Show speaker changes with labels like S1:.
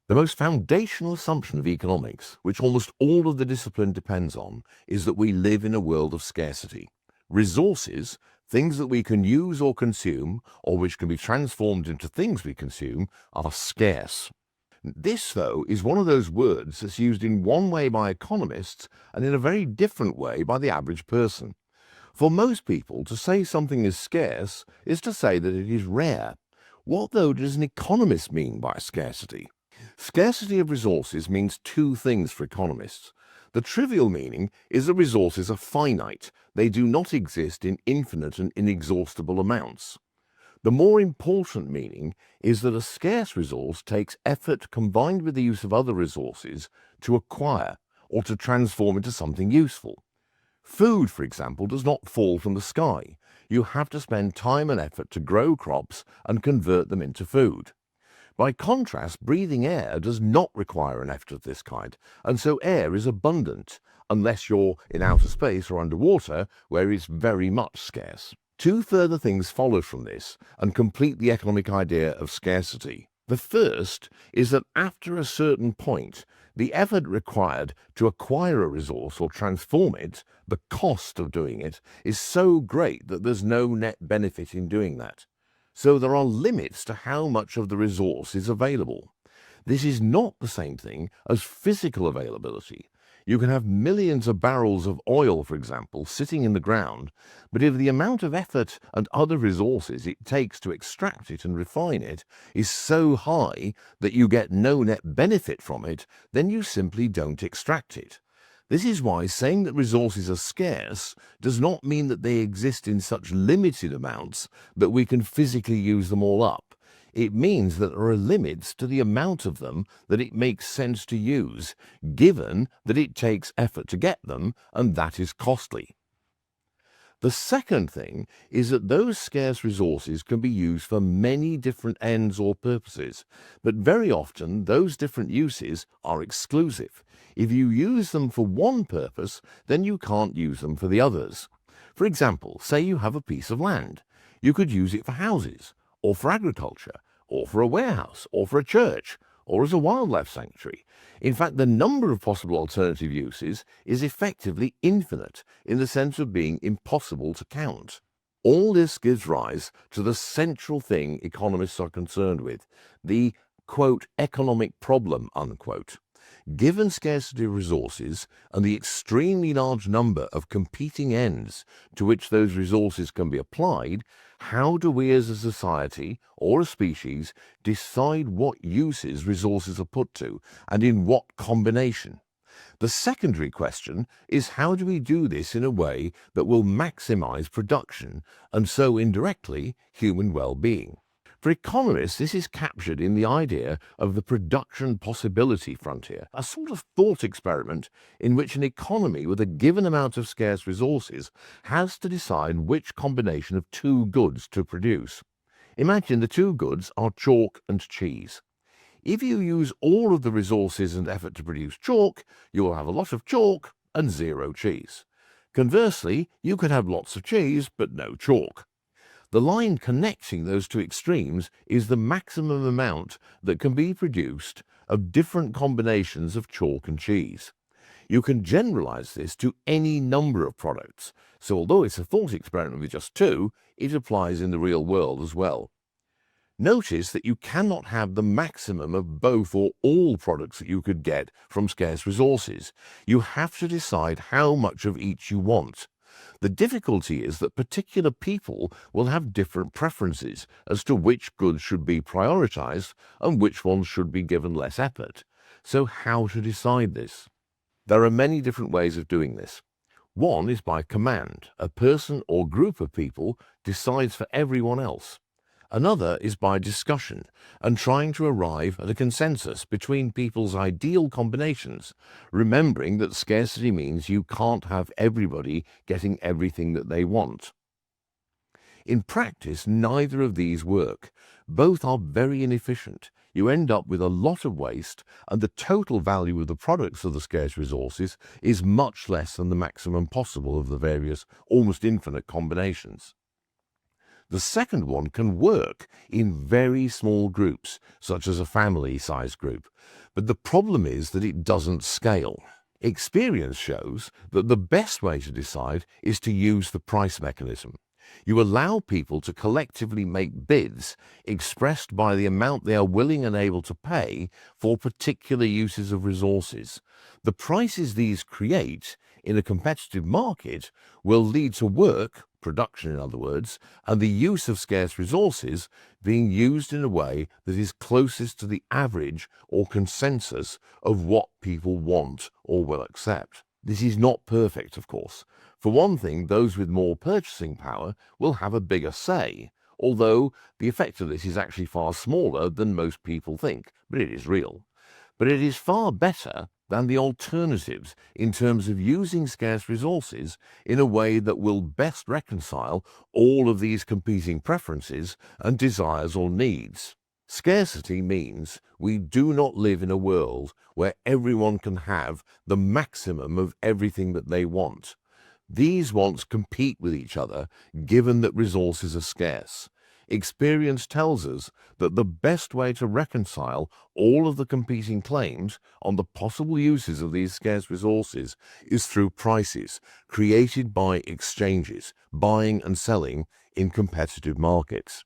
S1: The most foundational assumption of economics, which almost all of the discipline depends on, is that we live in a world of scarcity. Resources, things that we can use or consume, or which can be transformed into things we consume, are scarce. This, though, is one of those words that's used in one way by economists and in a very different way by the average person. For most people, to say something is scarce is to say that it is rare. What, though, does an economist mean by scarcity? Scarcity of resources means two things for economists. The trivial meaning is that resources are finite. They do not exist in infinite and inexhaustible amounts. The more important meaning is that a scarce resource takes effort combined with the use of other resources to acquire or to transform into something useful. Food, for example, does not fall from the sky. You have to spend time and effort to grow crops and convert them into food. By contrast, breathing air does not require an effort of this kind, and so air is abundant, unless you're in outer space or underwater, where it's very much scarce. Two further things follow from this and complete the economic idea of scarcity. The first is that after a certain point, the effort required to acquire a resource or transform it, the cost of doing it, is so great that there's no net benefit in doing that. So there are limits to how much of the resource is available. This is not the same thing as physical availability. You can have millions of barrels of oil, for example, sitting in the ground, but if the amount of effort and other resources it takes to extract it and refine it is so high that you get no net benefit from it, then you simply don't extract it. This is why saying that resources are scarce does not mean that they exist in such limited amounts that we can physically use them all up. It means that there are limits to the amount of them that it makes sense to use, given that it takes effort to get them, and that is costly. The second thing is that those scarce resources can be used for many different ends or purposes, but very often those different uses are exclusive. If you use them for one purpose, then you can't use them for the others. For example, say you have a piece of land. You could use it for houses, or for agriculture, or for a warehouse, or for a church, or as a wildlife sanctuary. In fact, the number of possible alternative uses is effectively infinite, in the sense of being impossible to count. All this gives rise to the central thing economists are concerned with, the, quote, economic problem, unquote. Given scarcity of resources and the extremely large number of competing ends to which those resources can be applied, how do we as a society or a species decide what uses resources are put to and in what combination? The secondary question is, how do we do this in a way that will maximize production and so indirectly human well-being? For economists, this is captured in the idea of the production possibility frontier, a sort of thought experiment in which an economy with a given amount of scarce resources has to decide which combination of two goods to produce. Imagine the two goods are chalk and cheese. If you use all of the resources and effort to produce chalk, you will have a lot of chalk and zero cheese. Conversely, you could have lots of cheese but no chalk. The line connecting those two extremes is the maximum amount that can be produced of different combinations of chalk and cheese. You can generalize this to any number of products, so although it's a thought experiment with just two, it applies in the real world as well. Notice that you cannot have the maximum of both or all products that you could get from scarce resources. You have to decide how much of each you want. The difficulty is that particular people will have different preferences as to which goods should be prioritized and which ones should be given less effort. So how to decide this? There are many different ways of doing this. One is by command. A person or group of people decides for everyone else. Another is by discussion and trying to arrive at a consensus between people's ideal combinations, remembering that scarcity means you can't have everybody getting everything that they want. In practice, neither of these work. Both are very inefficient. You end up with a lot of waste, and the total value of the products of the scarce resources is much less than the maximum possible of the various, almost infinite combinations. The second one can work in very small groups, such as a family-sized group, but the problem is that it doesn't scale. Experience shows that the best way to decide is to use the price mechanism. You allow people to collectively make bids expressed by the amount they are willing and able to pay for particular uses of resources. The prices these create in a competitive market will lead to work, production in other words, and the use of scarce resources being used in a way that is closest to the average or consensus of what people want or will accept. This is not perfect, of course. For one thing, those with more purchasing power will have a bigger say, although the effect of this is actually far smaller than most people think, but it is real. But it is far better than the alternatives in terms of using scarce resources in a way that will best reconcile all of these competing preferences and desires or needs. Scarcity means we do not live in a world where everyone can have the maximum of everything that they want. These wants compete with each other given that resources are scarce. Experience tells us that the best way to reconcile all of the competing claims on the possible uses of these scarce resources is through prices created by exchanges, buying and selling in competitive markets.